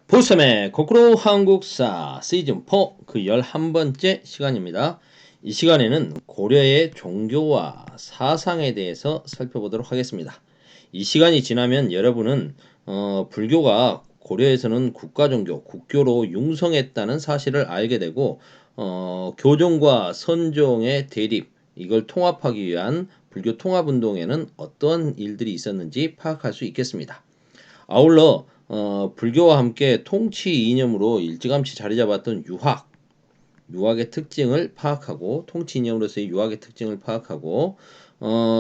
보쌈의 거꾸로 한국사 시즌4 그 11번째 시간입니다. 이 시간에는 고려의 종교와 사상에 대해서 살펴보도록 하겠습니다. 이 시간이 지나면 여러분은 불교가 고려에서는 국가종교, 국교로 융성했다는 사실을 알게 되고 교종과 선종의 대립, 이걸 통합하기 위한 불교 통합운동에는 어떤 일들이 있었는지 파악할 수 있겠습니다. 아울러 불교와 함께 통치 이념으로 일찌감치 자리 잡았던 유학의 특징을 파악하고 통치 이념으로서의 유학의 특징을 파악하고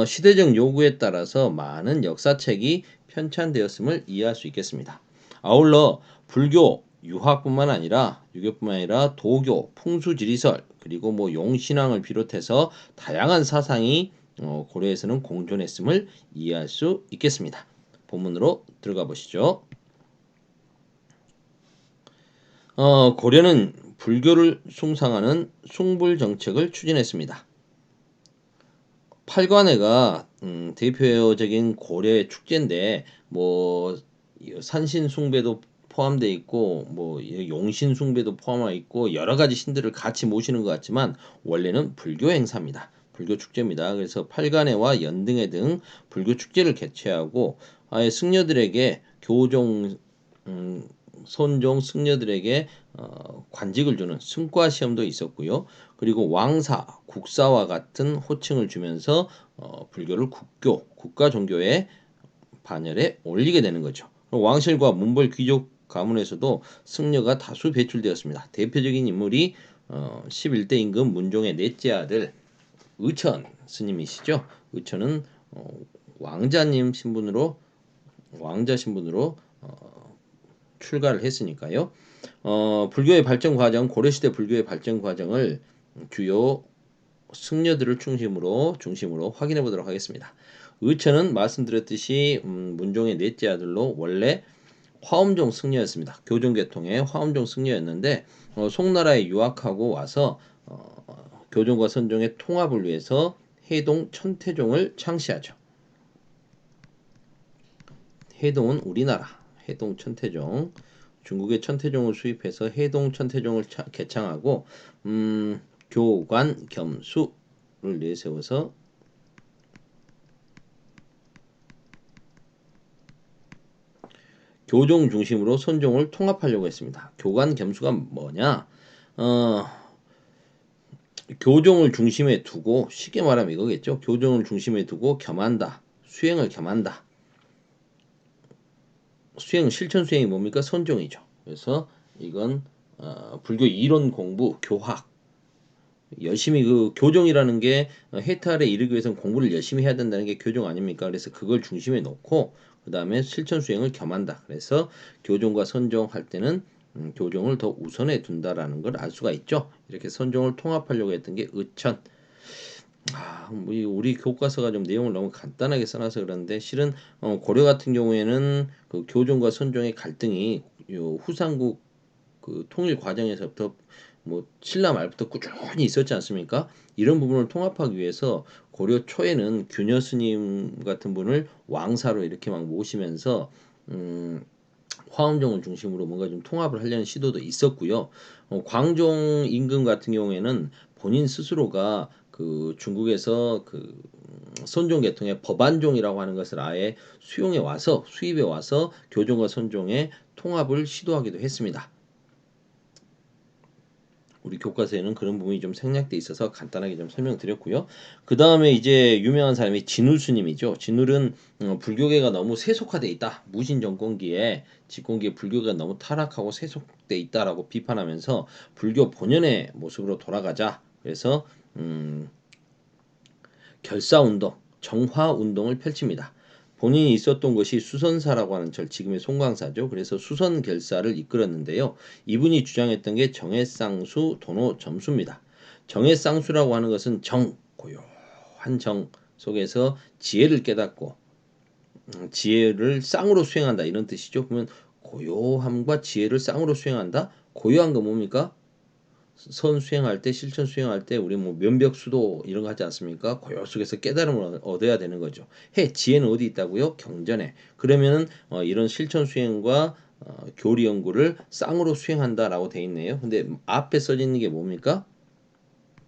시대적 요구에 따라서 많은 역사책이 편찬되었음을 이해할 수 있겠습니다. 아울러 불교, 유학뿐만 아니라 유교뿐만 아니라 도교, 풍수지리설 그리고 용신앙을 비롯해서 다양한 사상이 고려에서는 공존했음을 이해할 수 있겠습니다. 본문으로 들어가 보시죠. 고려는 불교를 숭상하는 숭불 정책을 추진했습니다. 팔관회가 대표적인 고려의 축제인데 산신 숭배도 포함되어 있고 용신 숭배도 포함되어 있고 여러 가지 신들을 같이 모시는 것 같지만 원래는 불교 행사입니다. 불교 축제입니다. 그래서 팔관회와 연등회 등 불교 축제를 개최하고 아예 승려들에게 교종 선종 승려들에게 관직을 주는 승과 시험도 있었고요. 그리고 왕사, 국사와 같은 호칭을 주면서 불교를 국가 종교의 반열에 올리게 되는 거죠. 왕실과 문벌 귀족 가문에서도 승려가 다수 배출되었습니다. 대표적인 인물이 11대 임금 문종의 넷째 아들 의천 스님이시죠. 의천은 왕자 신분으로 출가를 했으니까요. 불교의 발전 과정, 고려시대 불교의 발전 과정을 주요 승려들을 중심으로 확인해 보도록 하겠습니다. 의천은 말씀드렸듯이 문종의 넷째 아들로 원래 화엄종 승려였습니다. 교종계통의 화엄종 승려였는데 송나라에 유학하고 와서 교종과 선종의 통합을 위해서 해동 천태종을 창시하죠. 해동은 우리나라 해동 천태종, 중국의 천태종을 수입해서 해동 천태종을 개창하고 교관 겸수를 내세워서 교종 중심으로 선종을 통합하려고 했습니다. 교관 겸수가 뭐냐? 교종을 중심에 두고 쉽게 말하면 이거겠죠. 교종을 중심에 두고 겸한다. 수행을 겸한다. 실천 수행이 뭡니까? 선종이죠. 그래서 이건 불교 이론 공부, 교학 열심히 교종이라는 게 해탈에 이르기 위해서는 공부를 열심히 해야 된다는 게 교종 아닙니까? 그래서 그걸 중심에 놓고 그 다음에 실천 수행을 겸한다. 그래서 교종과 선종할 때는 교종을 더 우선에 둔다라는 걸 알 수가 있죠. 이렇게 선종을 통합하려고 했던 게 의천. 우리 교과서가 좀 내용을 너무 간단하게 써놔서 그런데 실은 고려 같은 경우에는 그 교종과 선종의 갈등이 후삼국 그 통일 과정에서부터 신라 말부터 꾸준히 있었지 않습니까? 이런 부분을 통합하기 위해서 고려 초에는 규녀 스님 같은 분을 왕사로 이렇게 막 모시면서 화엄종을 중심으로 뭔가 좀 통합을 하려는 시도도 있었고요. 광종 임금 같은 경우에는 본인 스스로가 그 중국에서 그 선종 계통의 법안종이라고 하는 것을 아예 수입해 와서 교종과 선종의 통합을 시도하기도 했습니다. 우리 교과서에는 그런 부분이 좀 생략돼 있어서 간단하게 좀 설명드렸고요. 그 다음에 이제 유명한 사람이 진울 스님이죠. 진울은 불교계가 너무 세속화돼 있다. 무신 정권기에 집권기에 불교가 너무 타락하고 세속돼 있다라고 비판하면서 불교 본연의 모습으로 돌아가자. 그래서 결사운동, 정화운동을 펼칩니다. 본인이 있었던 것이 수선사라고 하는 지금의 송광사죠. 그래서 수선 결사를 이끌었는데요. 이분이 주장했던 게 정해쌍수 도노 점수입니다. 정해쌍수라고 하는 것은 고요한 정 속에서 지혜를 깨닫고 지혜를 쌍으로 수행한다 이런 뜻이죠. 그러면 고요함과 지혜를 쌍으로 수행한다. 고요한 거 뭡니까? 선 수행할 때 실천 수행할 때 우리 면벽수도 이런 거 하지 않습니까? 고요 속에서 깨달음을 얻어야 되는 거죠. 지혜는 어디 있다고요? 경전에. 그러면은 이런 실천 수행과 교리 연구를 쌍으로 수행한다라고 돼 있네요. 근데 앞에 써져 있는 게 뭡니까?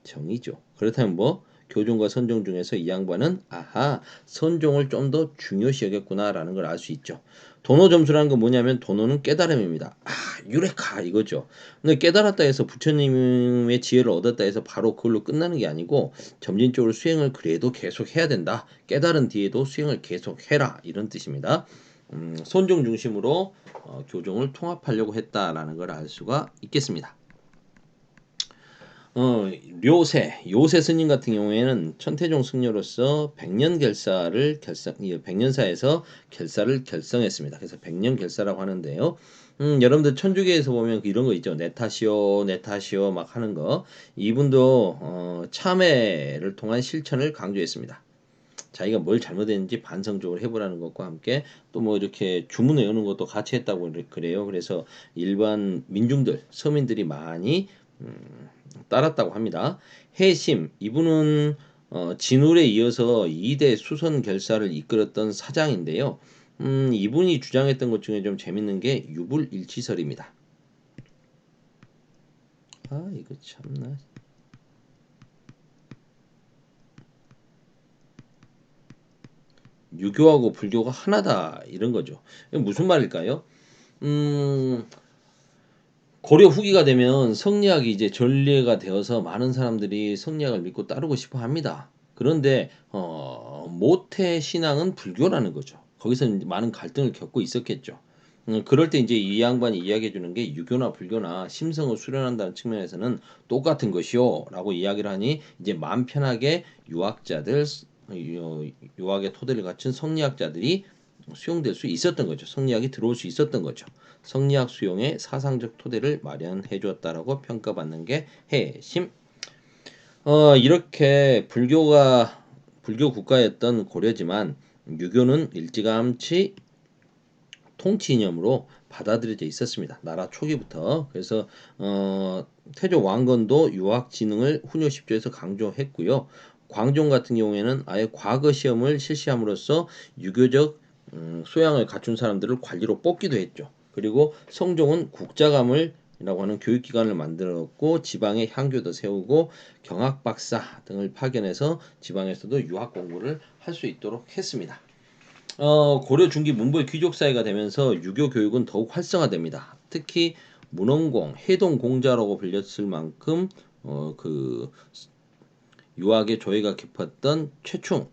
정이죠. 그렇다면 뭐 교종과 선종 중에서 이 양반은 아하 선종을 좀 더 중요시 여겼구나라는 걸 알 수 있죠. 도노 점수라는 건 뭐냐면 도노는 깨달음입니다. 아 유레카 이거죠. 근데 깨달았다 해서 부처님의 지혜를 얻었다 해서 바로 그걸로 끝나는 게 아니고 점진적으로 수행을 그래도 계속 해야 된다. 깨달은 뒤에도 수행을 계속 해라 이런 뜻입니다. 선종 중심으로 교종을 통합하려고 했다라는 걸 알 수가 있겠습니다. 요새 스님 같은 경우에는 천태종 승려로서 백년사에서 결사를 결성했습니다. 그래서 백년결사라고 하는데요. 여러분들 천주교에서 보면 이런 거 있죠. 내 탓이요, 내 탓이요, 막 하는 거. 이분도 참회를 통한 실천을 강조했습니다. 자기가 뭘 잘못했는지 반성적으로 해보라는 것과 함께 또 뭐 이렇게 주문을 외우는 것도 같이 했다고 그래요. 그래서 일반 민중들, 서민들이 많이 따랐다고 합니다. 해심 이분은 진울에 이어서 2대 수선 결사를 이끌었던 사장인데요. 이분이 주장했던 것 중에 좀 재밌는 게 유불일치설입니다. 아 이거 참나. 유교하고 불교가 하나다 이런 거죠. 이게 무슨 말일까요? 음, 고려 후기가 되면 성리학이 이제 전례가 되어서 많은 사람들이 성리학을 믿고 따르고 싶어 합니다. 그런데 모태 신앙은 불교라는 거죠. 거기서 이제 많은 갈등을 겪고 있었겠죠. 그럴 때 이제 이 양반이 이야기해 주는 게 유교나 불교나 심성을 수련한다는 측면에서는 똑같은 것이요라고 이야기를 하니 이제 마음 편하게 유학의 토대를 갖춘 성리학자들이 수용될 수 있었던 거죠. 성리학이 들어올 수 있었던 거죠. 성리학 수용의 사상적 토대를 마련해 주었다라고 평가받는 게 해심. 이렇게 불교 국가였던 고려지만 유교는 일찌감치 통치 이념으로 받아들여져 있었습니다. 나라 초기부터. 그래서 태조 왕건도 유학 진흥을 훈요 10조에서 강조했고요. 광종 같은 경우에는 아예 과거 시험을 실시함으로써 유교적 소양을 갖춘 사람들을 관리로 뽑기도 했죠. 그리고 성종은 국자감을 이라고 하는 교육기관을 만들었고 지방에 향교도 세우고 경학박사 등을 파견해서 지방에서도 유학 공부를 할 수 있도록 했습니다. 고려 중기 문부의 귀족 사회가 되면서 유교 교육은 더욱 활성화됩니다. 특히 문헌공, 해동공자라고 불렸을 만큼 그 유학의 조예가 깊었던 최충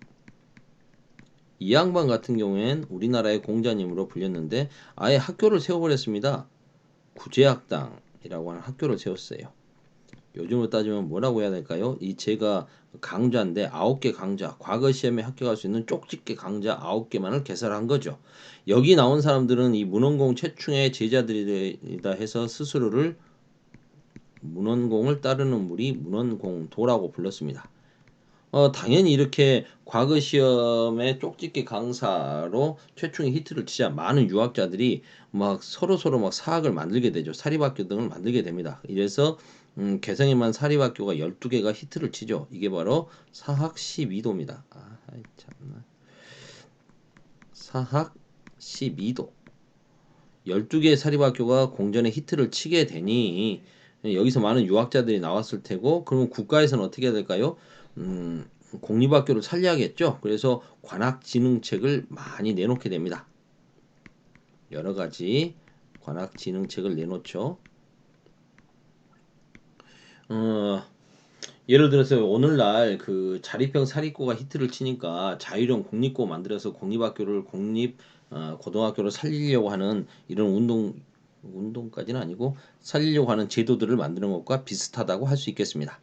이 양반 같은 경우엔 우리나라의 공자님으로 불렸는데 아예 학교를 세워버렸습니다. 구제학당이라고 하는 학교를 세웠어요. 요즘으로 따지면 뭐라고 해야 될까요? 이 제가 강좌인데 9개 강좌, 과거 시험에 합격할 수 있는 쪽집게 강좌 9개만을 개설한 거죠. 여기 나온 사람들은 이 문헌공 최충의 제자들이다 해서 스스로를 문헌공을 따르는 무리 문헌공도라고 불렀습니다. 당연히 이렇게 과거 시험에 쪽집게 강사로 최충의 히트를 치자 많은 유학자들이 막 서로 막 사학을 만들게 되죠. 사립학교 등을 만들게 됩니다. 이래서 개성에만 사립학교가 12개가 히트를 치죠. 이게 바로 사학 12도입니다. 아, 참나. 사학 12도. 12개의 사립학교가 공전에 히트를 치게 되니 여기서 많은 유학자들이 나왔을 테고 그러면 국가에서는 어떻게 해야 될까요? 공립학교를 살려야겠죠. 그래서 관학진흥책을 많이 내놓게 됩니다. 여러 가지 관학진흥책을 내놓죠. 어, 예를 들어서 오늘날 그 자립형 사립고가 히트를 치니까 자율형 공립고 만들어서 공립학교를 고등학교로 살리려고 하는 이런 운동까지는 아니고 살리려고 하는 제도들을 만드는 것과 비슷하다고 할 수 있겠습니다.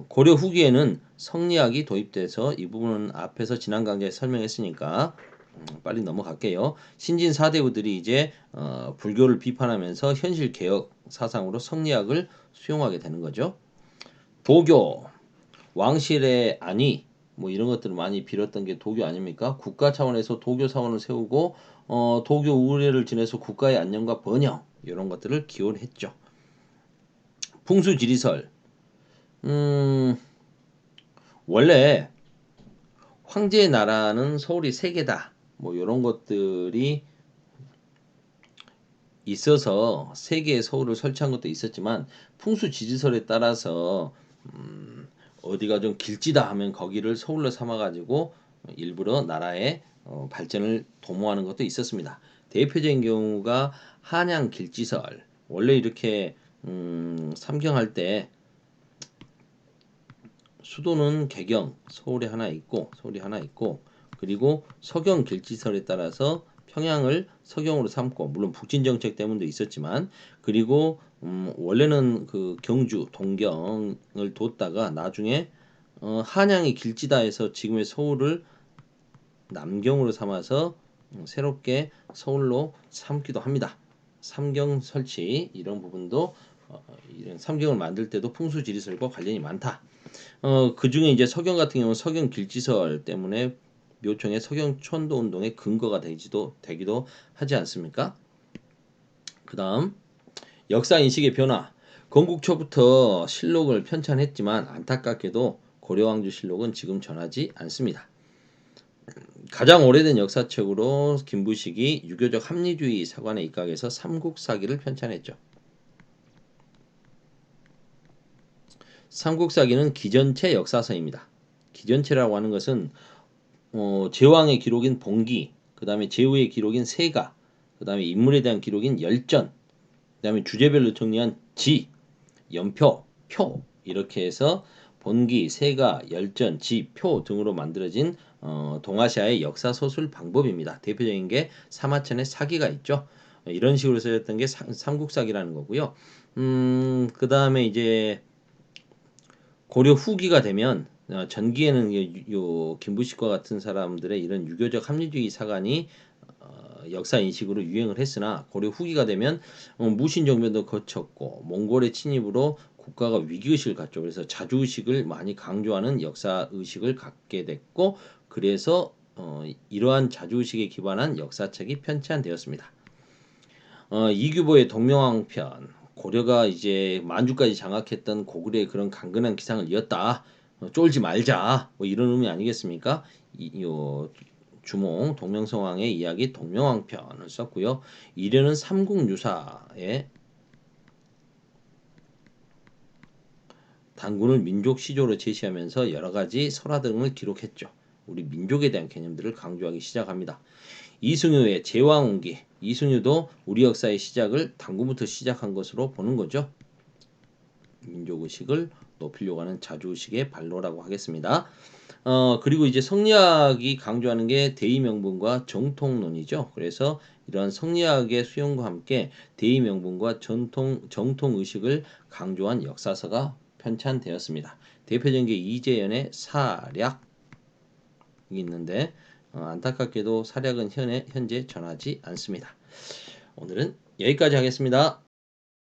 고려 후기에는 성리학이 도입돼서 이 부분은 앞에서 지난 강좌에 설명했으니까 빨리 넘어갈게요. 신진 사대부들이 이제 불교를 비판하면서 현실 개혁 사상으로 성리학을 수용하게 되는 거죠. 도교, 왕실의 안위 뭐 이런 것들을 많이 빌었던 게 도교 아닙니까? 국가 차원에서 도교 사원을 세우고 도교 우례를 지내서 국가의 안녕과 번영 이런 것들을 기원했죠. 풍수지리설 원래 황제의 나라는 서울이 세 개다. 뭐 이런 것들이 있어서 세 개의 서울을 설치한 것도 있었지만 풍수 지리설에 따라서 어디가 좀 길지다 하면 거기를 서울로 삼아가지고 일부러 나라의 발전을 도모하는 것도 있었습니다. 대표적인 경우가 한양 길지설. 원래 이렇게 삼경할 때 수도는 개경, 서울이 하나 있고, 그리고 서경 길지설에 따라서 평양을 서경으로 삼고, 물론 북진 정책 때문도 있었지만, 그리고 원래는 그 경주, 동경을 뒀다가 나중에 한양이 길지다 해서 지금의 서울을 남경으로 삼아서 새롭게 서울로 삼기도 합니다. 삼경 설치 이런 부분도 이런 삼경을 만들 때도 풍수지리설과 관련이 많다. 그 중에 이제 서경 같은 경우는 서경 길지설 때문에 묘청의 서경 천도 운동의 근거가 되기도 하지 않습니까? 그다음 역사 인식의 변화. 건국 초부터 실록을 편찬했지만 안타깝게도 고려왕조실록은 지금 전하지 않습니다. 가장 오래된 역사책으로 김부식이 유교적 합리주의 사관에 입각해서 삼국사기를 편찬했죠. 삼국사기는 기전체 역사서입니다. 기전체라고 하는 것은 제왕의 기록인 봉기, 그 다음에 제후의 기록인 세가, 그 다음에 인물에 대한 기록인 열전, 그 다음에 주제별로 정리한 지, 연표, 표 이렇게 해서 본기, 세가, 열전, 지, 표 등으로 만들어진 동아시아의 역사 소술 방법입니다. 대표적인 게 사마천의 사기가 있죠. 이런 식으로 쓰였던 게 삼국사기라는 거고요. 그 다음에 이제 고려 후기가 되면 전기에는 요 김부식과 같은 사람들의 이런 유교적 합리주의 사관이 역사 인식으로 유행을 했으나 고려 후기가 되면 무신 정변도 거쳤고 몽골의 침입으로 국가가 위기의식을 갖죠. 그래서 자주의식을 많이 강조하는 역사 의식을 갖게 됐고 그래서 이러한 자주의식에 기반한 역사책이 편찬되었습니다. 이규보의 동명왕편 고려가 이제 만주까지 장악했던 고구려의 그런 강건한 기상을 이었다. 쫄지 말자. 뭐 이런 의미 아니겠습니까? 주몽 동명성왕의 이야기 동명왕편을 썼고요. 이래는 삼국유사의 단군을 민족 시조로 제시하면서 여러 가지 설화 등을 기록했죠. 우리 민족에 대한 개념들을 강조하기 시작합니다. 이승유의 제왕운기, 이승유도 우리 역사의 시작을 단군부터 시작한 것으로 보는 거죠. 민족의식을 높이려고 하는 자주의식의 발로라고 하겠습니다. 그리고 이제 성리학이 강조하는 게 대의명분과 정통론이죠. 그래서 이러한 성리학의 수용과 함께 대의명분과 정통의식을 강조한 역사서가 편찬되었습니다. 대표적인 게 이재연의 사략이 있는데 안타깝게도 사략은 현재 전하지 않습니다. 오늘은 여기까지 하겠습니다.